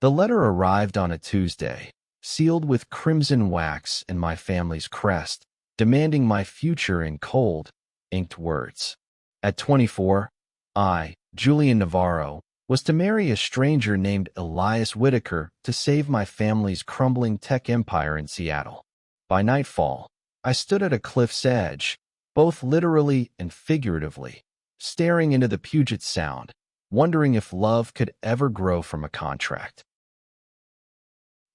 The letter arrived on a Tuesday, sealed with crimson wax and my family's crest, demanding my future in cold, inked words. At 24, I, Julian Navarro, was to marry a stranger named Elias Whitaker to save my family's crumbling tech empire in Seattle. By nightfall, I stood at a cliff's edge, both literally and figuratively, staring into the Puget Sound, wondering if love could ever grow from a contract.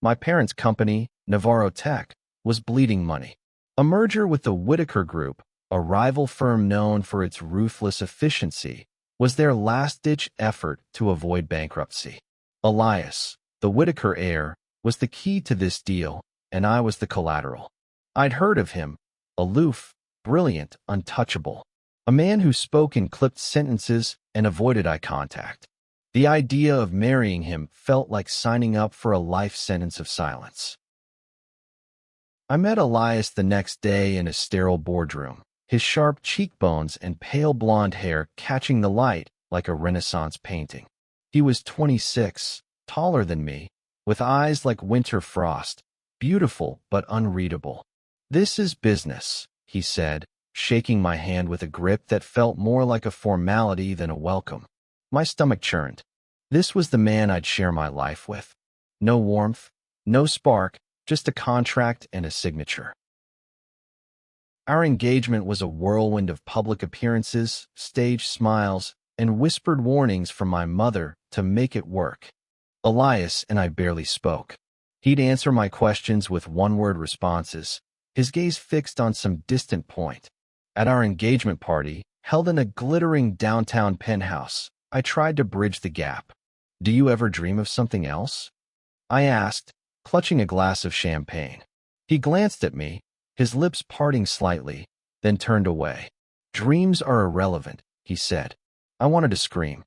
My parents' company, Navarro Tech, was bleeding money. A merger with the Whitaker Group, a rival firm known for its ruthless efficiency, was their last-ditch effort to avoid bankruptcy. Elias, the Whitaker heir, was the key to this deal, and I was the collateral. I'd heard of him, aloof, brilliant, untouchable, a man who spoke in clipped sentences and avoided eye contact. The idea of marrying him felt like signing up for a life sentence of silence. I met Elias the next day in a sterile boardroom, his sharp cheekbones and pale blonde hair catching the light like a Renaissance painting. He was 26, taller than me, with eyes like winter frost, beautiful but unreadable. "This is business," he said, shaking my hand with a grip that felt more like a formality than a welcome. My stomach churned. This was the man I'd share my life with. No warmth, no spark, just a contract and a signature. Our engagement was a whirlwind of public appearances, staged smiles, and whispered warnings from my mother to make it work. Elias and I barely spoke. He'd answer my questions with one-word responses, his gaze fixed on some distant point. At our engagement party, held in a glittering downtown penthouse, I tried to bridge the gap. "Do you ever dream of something else?" I asked, clutching a glass of champagne. He glanced at me, his lips parting slightly, then turned away. "Dreams are irrelevant," he said. I wanted to scream.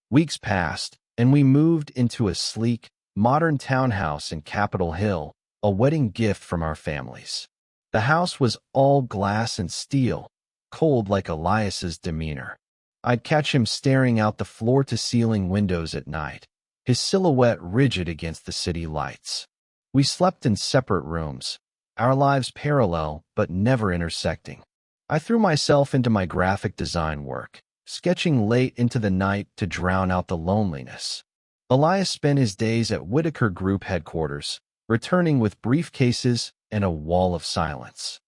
Weeks passed, and we moved into a sleek, modern townhouse in Capitol Hill, a wedding gift from our families. The house was all glass and steel, cold like Elias's demeanor. I'd catch him staring out the floor-to-ceiling windows at night, his silhouette rigid against the city lights. We slept in separate rooms, our lives parallel but never intersecting. I threw myself into my graphic design work, sketching late into the night to drown out the loneliness. Elias spent his days at Whitaker Group headquarters, returning with briefcases and a wall of silence.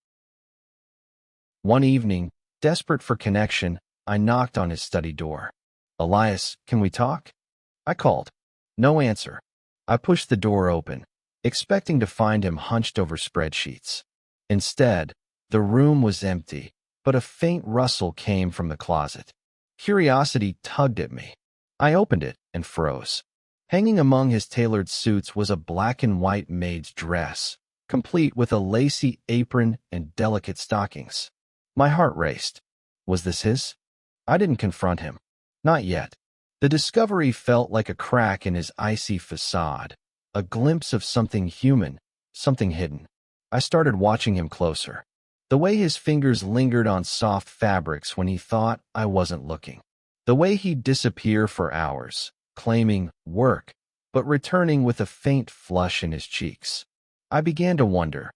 One evening, desperate for connection, I knocked on his study door. "Elias, can we talk?" I called. No answer. I pushed the door open, expecting to find him hunched over spreadsheets. Instead, the room was empty, but a faint rustle came from the closet. Curiosity tugged at me. I opened it and froze. Hanging among his tailored suits was a black and white maid's dress, complete with a lacy apron and delicate stockings. My heart raced. Was this his? I didn't confront him. Not yet. The discovery felt like a crack in his icy facade, a glimpse of something human, something hidden. I started watching him closer. The way his fingers lingered on soft fabrics when he thought I wasn't looking. The way he'd disappear for hours, claiming work, but returning with a faint flush in his cheeks. I began to wonder,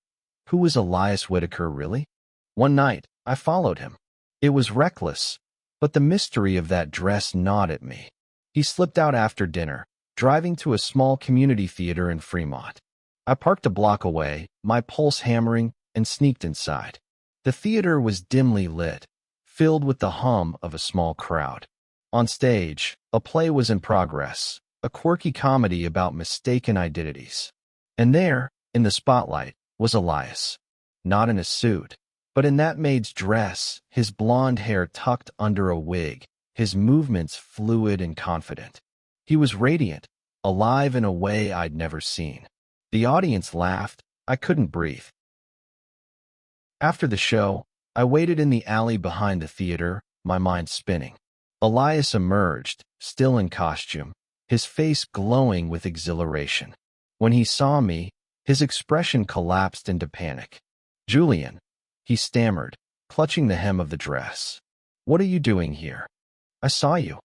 who was Elias Whitaker really? One night, I followed him. It was reckless, but the mystery of that dress gnawed at me. He slipped out after dinner, driving to a small community theater in Fremont. I parked a block away, my pulse hammering, and sneaked inside. The theater was dimly lit, filled with the hum of a small crowd. On stage, a play was in progress, a quirky comedy about mistaken identities. And there, in the spotlight, was Elias. Not in a suit, but in that maid's dress, his blonde hair tucked under a wig, his movements fluid and confident. He was radiant, alive in a way I'd never seen. The audience laughed. I couldn't breathe. After the show, I waited in the alley behind the theater, my mind spinning. Elias emerged, still in costume, his face glowing with exhilaration. When he saw me, his expression collapsed into panic. "Julian," he stammered, clutching the hem of the dress. "What are you doing here?" "I saw you,"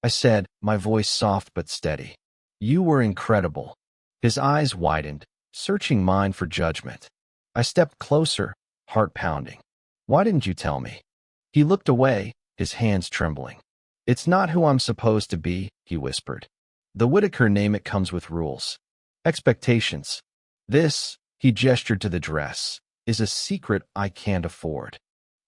I said, my voice soft but steady. You were incredible. His eyes widened, searching mine for judgment. I stepped closer, heart pounding. Why didn't you tell me? He looked away, his hands trembling. It's not who I'm supposed to be, he whispered. The Whitaker name, it comes with rules. Expectations. This, he gestured to the dress, is a secret I can't afford.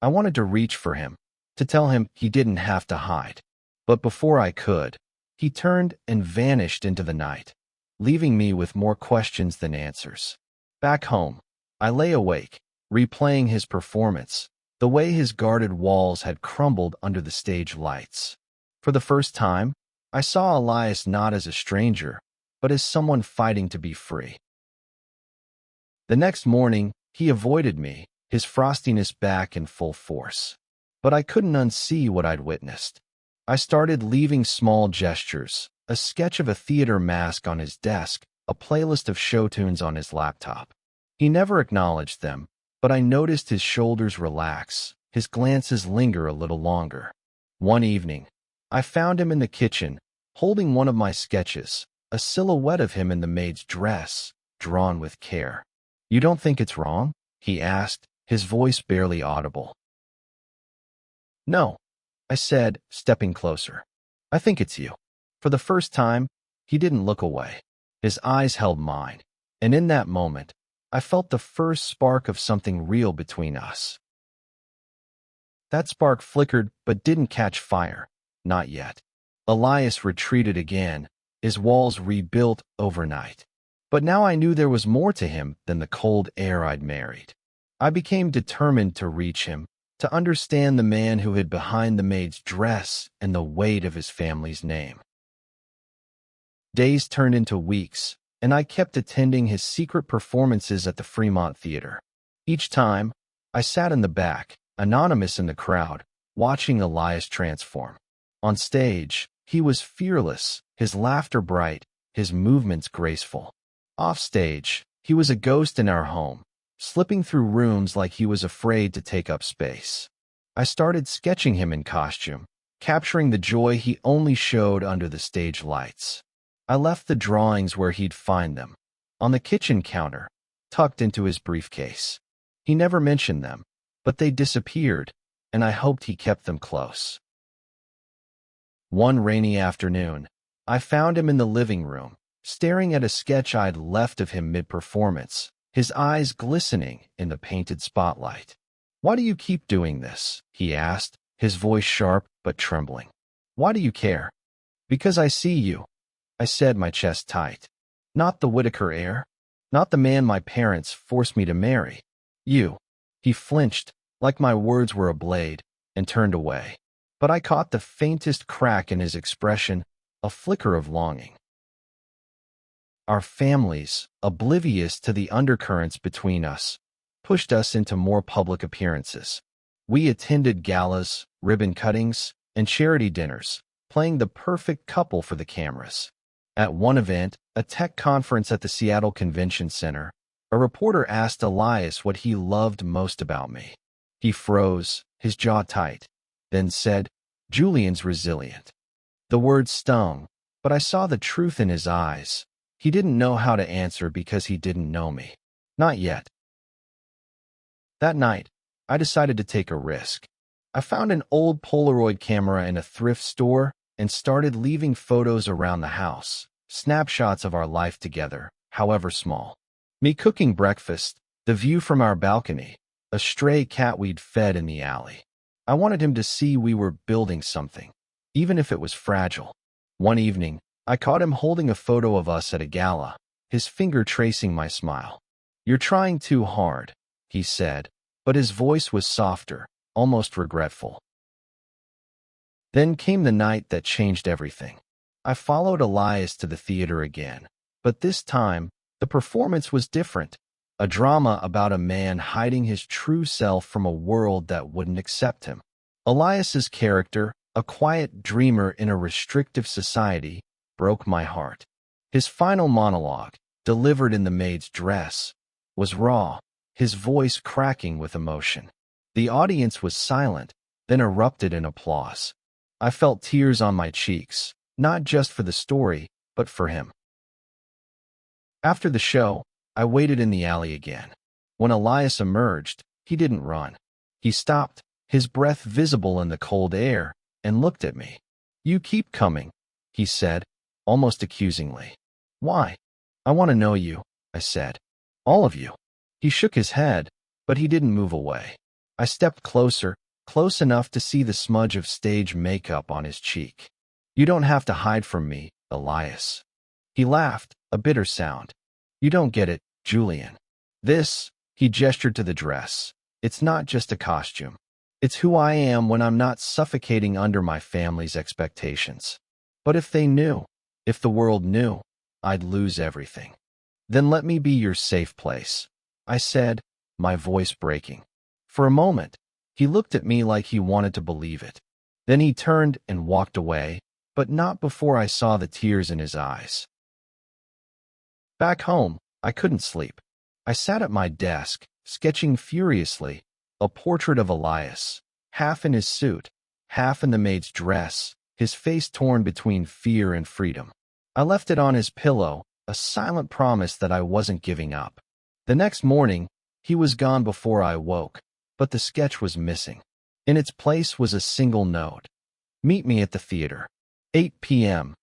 I wanted to reach for him, to tell him he didn't have to hide. But before I could, he turned and vanished into the night, leaving me with more questions than answers. Back home, I lay awake, replaying his performance, the way his guarded walls had crumbled under the stage lights. For the first time, I saw Elias not as a stranger, but as someone fighting to be free. The next morning, he avoided me, his frostiness back in full force. But I couldn't unsee what I'd witnessed. I started leaving small gestures, a sketch of a theater mask on his desk, a playlist of show tunes on his laptop. He never acknowledged them, but I noticed his shoulders relax, his glances linger a little longer. One evening, I found him in the kitchen, holding one of my sketches, a silhouette of him in the maid's dress, drawn with care. You don't think it's wrong? He asked, his voice barely audible. No, I said, stepping closer. I think it's you. For the first time, he didn't look away. His eyes held mine, and in that moment, I felt the first spark of something real between us. That spark flickered but didn't catch fire. Not yet. Elias retreated again, his walls rebuilt overnight. But now I knew there was more to him than the cold air I'd married. I became determined to reach him, to understand the man who hid behind the maid's dress and the weight of his family's name. Days turned into weeks, and I kept attending his secret performances at the Fremont Theater. Each time, I sat in the back, anonymous in the crowd, watching Elias transform. On stage, he was fearless, his laughter bright, his movements graceful. Off stage, he was a ghost in our home, slipping through rooms like he was afraid to take up space. I started sketching him in costume, capturing the joy he only showed under the stage lights. I left the drawings where he'd find them, on the kitchen counter, tucked into his briefcase. He never mentioned them, but they disappeared, and I hoped he kept them close. One rainy afternoon, I found him in the living room, staring at a sketch I'd left of him mid-performance, his eyes glistening in the painted spotlight. Why do you keep doing this? He asked, his voice sharp but trembling. Why do you care? Because I see you, I said, my chest tight. Not the Whitaker heir, not the man my parents forced me to marry. You. He flinched, like my words were a blade, and turned away. But I caught the faintest crack in his expression, a flicker of longing. Our families, oblivious to the undercurrents between us, pushed us into more public appearances. We attended galas, ribbon cuttings, and charity dinners, playing the perfect couple for the cameras. At one event, a tech conference at the Seattle Convention Center, a reporter asked Elias what he loved most about me. He froze, his jaw tight, then said, "Julian's resilient." The words stung, but I saw the truth in his eyes. He didn't know how to answer because he didn't know me. Not yet. That night, I decided to take a risk. I found an old Polaroid camera in a thrift store and started leaving photos around the house, snapshots of our life together, however small. Me cooking breakfast, the view from our balcony, a stray cat we'd fed in the alley. I wanted him to see we were building something, even if it was fragile. One evening, I caught him holding a photo of us at a gala, his finger tracing my smile. "You're trying too hard," he said, but his voice was softer, almost regretful. Then came the night that changed everything. I followed Elias to the theater again, but this time, the performance was different. A drama about a man hiding his true self from a world that wouldn't accept him. Elias's character, a quiet dreamer in a restrictive society, broke my heart. His final monologue, delivered in the maid's dress, was raw, his voice cracking with emotion. The audience was silent, then erupted in applause. I felt tears on my cheeks, not just for the story, but for him. After the show, I waited in the alley again. When Elias emerged, he didn't run. He stopped, his breath visible in the cold air, and looked at me. "You keep coming," he said, almost accusingly. "Why?" "I want to know you," I said. "All of you." He shook his head, but he didn't move away. I stepped closer, close enough to see the smudge of stage makeup on his cheek. "You don't have to hide from me, Elias." He laughed, a bitter sound. "You don't get it, Julian. This," he gestured to the dress, "it's not just a costume. It's who I am when I'm not suffocating under my family's expectations. But if they knew, if the world knew, I'd lose everything." "Then let me be your safe place," I said, my voice breaking. For a moment, he looked at me like he wanted to believe it. Then he turned and walked away, but not before I saw the tears in his eyes. Back home, I couldn't sleep. I sat at my desk, sketching furiously, a portrait of Elias, half in his suit, half in the maid's dress, his face torn between fear and freedom. I left it on his pillow, a silent promise that I wasn't giving up. The next morning, he was gone before I woke, but the sketch was missing. In its place was a single note. "Meet me at the theater. 8 p.m.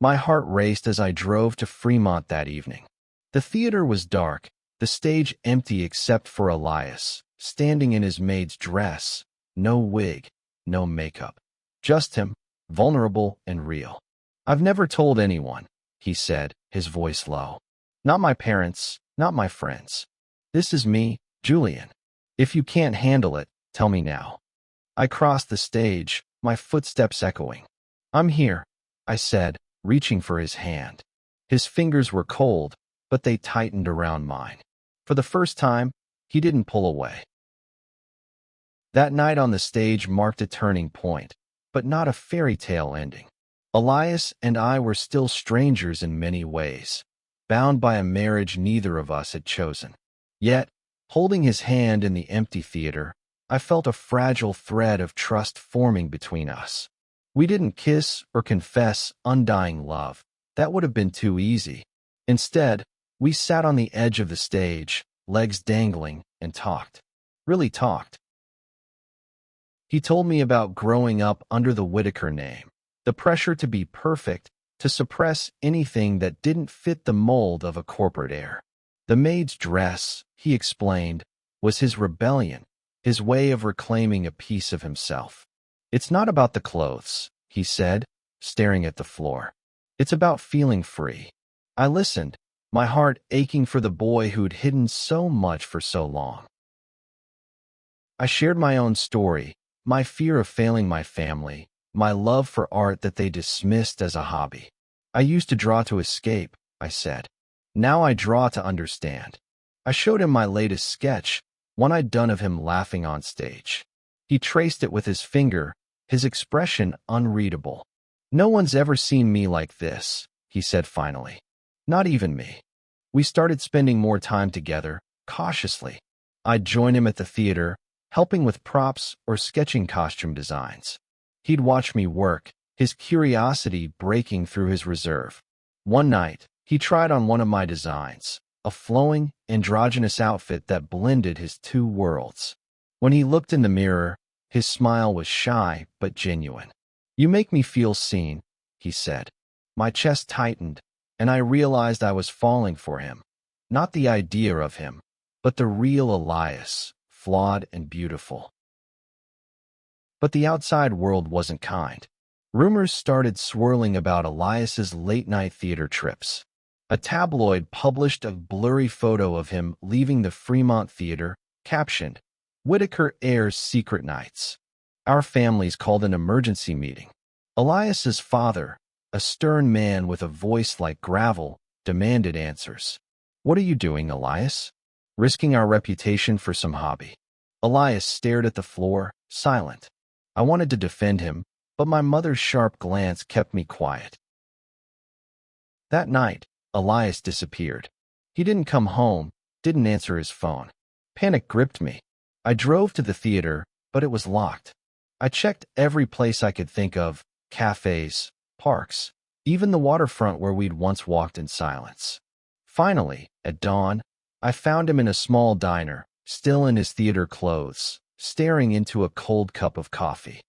My heart raced as I drove to Fremont that evening. The theater was dark, the stage empty except for Elias, standing in his maid's dress, no wig, no makeup. Just him, vulnerable and real. "I've never told anyone," he said, his voice low. "Not my parents, not my friends. This is me, Julian. If you can't handle it, tell me now." I crossed the stage, my footsteps echoing. "I'm here," I said, reaching for his hand. His fingers were cold, but they tightened around mine. For the first time, he didn't pull away. That night on the stage marked a turning point, but not a fairy tale ending. Elias and I were still strangers in many ways, bound by a marriage neither of us had chosen. Yet, holding his hand in the empty theater, I felt a fragile thread of trust forming between us. We didn't kiss or confess undying love. That would have been too easy. Instead, we sat on the edge of the stage, legs dangling, and talked. Really talked. He told me about growing up under the Whitaker name, the pressure to be perfect, to suppress anything that didn't fit the mold of a corporate heir. The maid's dress, he explained, was his rebellion, his way of reclaiming a piece of himself. "It's not about the clothes," he said, staring at the floor. "It's about feeling free." I listened, my heart aching for the boy who'd hidden so much for so long. I shared my own story, my fear of failing my family, my love for art that they dismissed as a hobby. "I used to draw to escape," I said. "Now I draw to understand." I showed him my latest sketch, one I'd done of him laughing on stage. He traced it with his finger, his expression unreadable. "No one's ever seen me like this," he said finally. "Not even me." We started spending more time together, cautiously. I'd join him at the theater, helping with props or sketching costume designs. He'd watch me work, his curiosity breaking through his reserve. One night, he tried on one of my designs, a flowing, androgynous outfit that blended his two worlds. When he looked in the mirror, his smile was shy but genuine. "You make me feel seen," he said. My chest tightened, and I realized I was falling for him. Not the idea of him, but the real Elias, flawed and beautiful. But the outside world wasn't kind. Rumors started swirling about Elias's late-night theater trips. A tabloid published a blurry photo of him leaving the Fremont Theater, captioned, "Whitaker Heirs Secret Nights." Our families called an emergency meeting. Elias's father, a stern man with a voice like gravel, demanded answers. "What are you doing, Elias? Risking our reputation for some hobby?" Elias stared at the floor, silent. I wanted to defend him, but my mother's sharp glance kept me quiet. That night, Elias disappeared. He didn't come home, didn't answer his phone. Panic gripped me. I drove to the theater, but it was locked. I checked every place I could think of, cafes, parks, even the waterfront where we'd once walked in silence. Finally, at dawn, I found him in a small diner, still in his theater clothes, staring into a cold cup of coffee.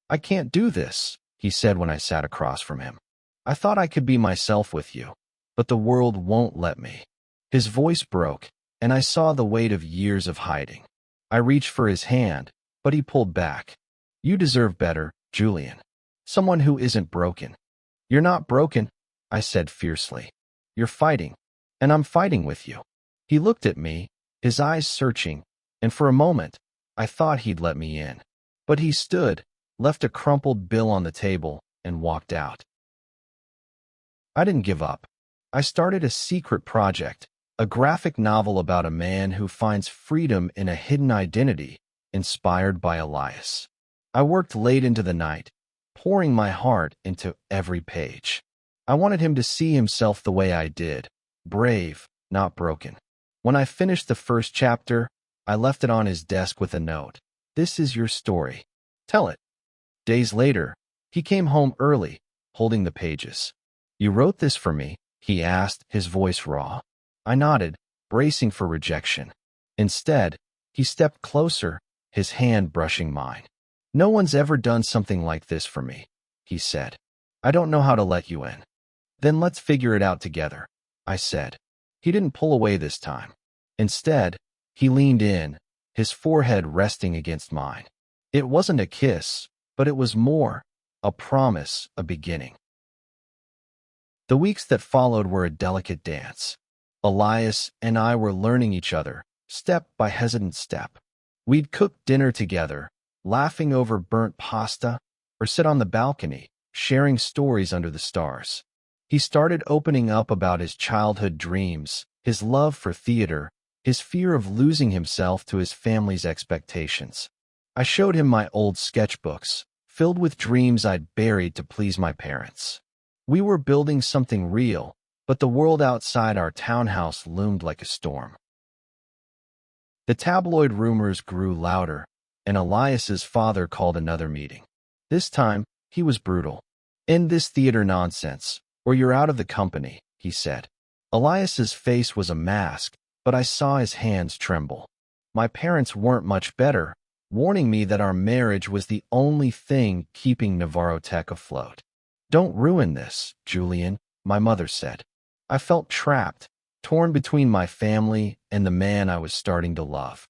"I can't do this," he said when I sat across from him. "I thought I could be myself with you, but the world won't let me." His voice broke, and I saw the weight of years of hiding. I reached for his hand, but he pulled back. "You deserve better, Julian. Someone who isn't broken." "You're not broken," I said fiercely. "You're fighting, and I'm fighting with you." He looked at me, his eyes searching, and for a moment, I thought he'd let me in. But he stood, left a crumpled bill on the table, and walked out. I didn't give up. I started a secret project, a graphic novel about a man who finds freedom in a hidden identity, inspired by Elias. I worked late into the night, pouring my heart into every page. I wanted him to see himself the way I did, brave, not broken. When I finished the first chapter, I left it on his desk with a note. "This is your story. Tell it." Days later, he came home early, holding the pages. "You wrote this for me?" he asked, his voice raw. I nodded, bracing for rejection. Instead, he stepped closer, his hand brushing mine. "No one's ever done something like this for me," he said. "I don't know how to let you in." "Then let's figure it out together," I said. He didn't pull away this time. Instead, he leaned in, his forehead resting against mine. It wasn't a kiss, but it was more, a promise, a beginning. The weeks that followed were a delicate dance. Elias and I were learning each other, step by hesitant step. We'd cook dinner together, laughing over burnt pasta, or sit on the balcony, sharing stories under the stars. He started opening up about his childhood dreams, his love for theater, his fear of losing himself to his family's expectations. I showed him my old sketchbooks, filled with dreams I'd buried to please my parents. We were building something real, but the world outside our townhouse loomed like a storm. The tabloid rumors grew louder, and Elias's father called another meeting. This time, he was brutal. "End this theater nonsense, or you're out of the company," he said. Elias's face was a mask, but I saw his hands tremble. My parents weren't much better, warning me that our marriage was the only thing keeping Navarro Tech afloat. "Don't ruin this, Julian," my mother said. I felt trapped, torn between my family and the man I was starting to love.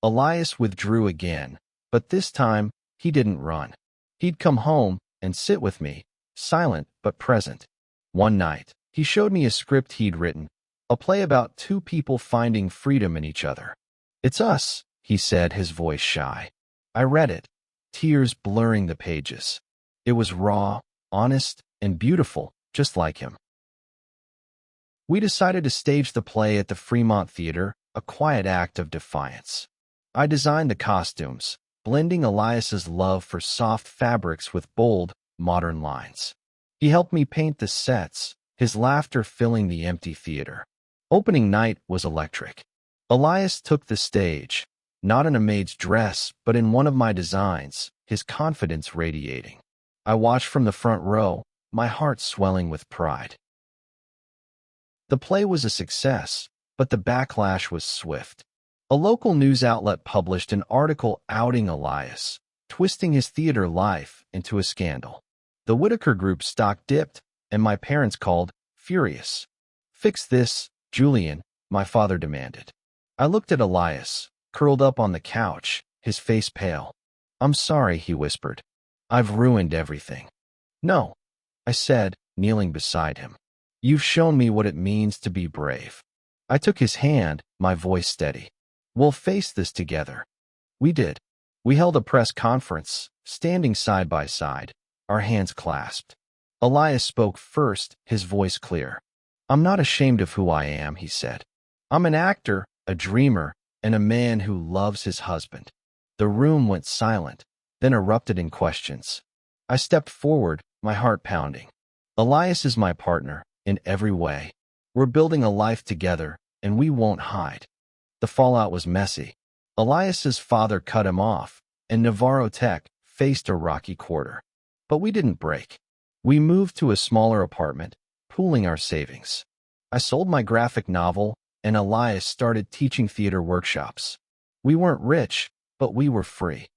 Elias withdrew again, but this time he didn't run. He'd come home and sit with me, silent but present. One night, he showed me a script he'd written, a play about two people finding freedom in each other. "It's us," he said, his voice shy. I read it, tears blurring the pages. It was raw, honest, and beautiful, just like him. We decided to stage the play at the Fremont Theater, a quiet act of defiance. I designed the costumes, blending Elias's love for soft fabrics with bold, modern lines. He helped me paint the sets, his laughter filling the empty theater. Opening night was electric. Elias took the stage, not in a maid's dress, but in one of my designs, his confidence radiating. I watched from the front row, my heart swelling with pride. The play was a success, but the backlash was swift. A local news outlet published an article outing Elias, twisting his theater life into a scandal. The Whitaker Group stock dipped, and my parents called, furious. "Fix this, Julian," my father demanded. I looked at Elias, curled up on the couch, his face pale. "I'm sorry," he whispered. "I've ruined everything." "No," I said, kneeling beside him. "You've shown me what it means to be brave." I took his hand, my voice steady. "We'll face this together." We did. We held a press conference, standing side by side, our hands clasped. Elias spoke first, his voice clear. "I'm not ashamed of who I am," he said. "I'm an actor, a dreamer, and a man who loves his husband." The room went silent, then erupted in questions. I stepped forward, my heart pounding. "Elias is my partner, in every way. We're building a life together, and we won't hide." The fallout was messy. Elias's father cut him off, and Navarro Tech faced a rocky quarter. But we didn't break. We moved to a smaller apartment, pooling our savings. I sold my graphic novel, and Elias started teaching theater workshops. We weren't rich, but we were free.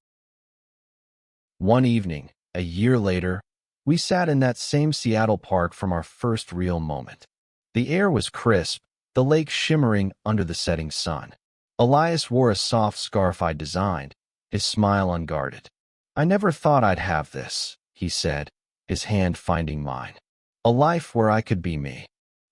One evening, a year later, we sat in that same Seattle park from our first real moment. The air was crisp, the lake shimmering under the setting sun. Elias wore a soft scarf I designed, his smile unguarded. "I never thought I'd have this," he said, his hand finding mine. "A life where I could be me."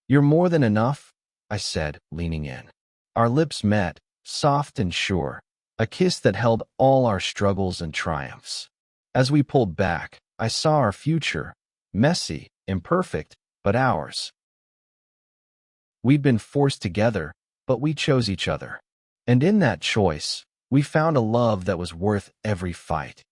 "You're more than enough," I said, leaning in. Our lips met, soft and sure, a kiss that held all our struggles and triumphs. As we pulled back, I saw our future, messy, imperfect, but ours. We'd been forced together, but we chose each other. And in that choice, we found a love that was worth every fight.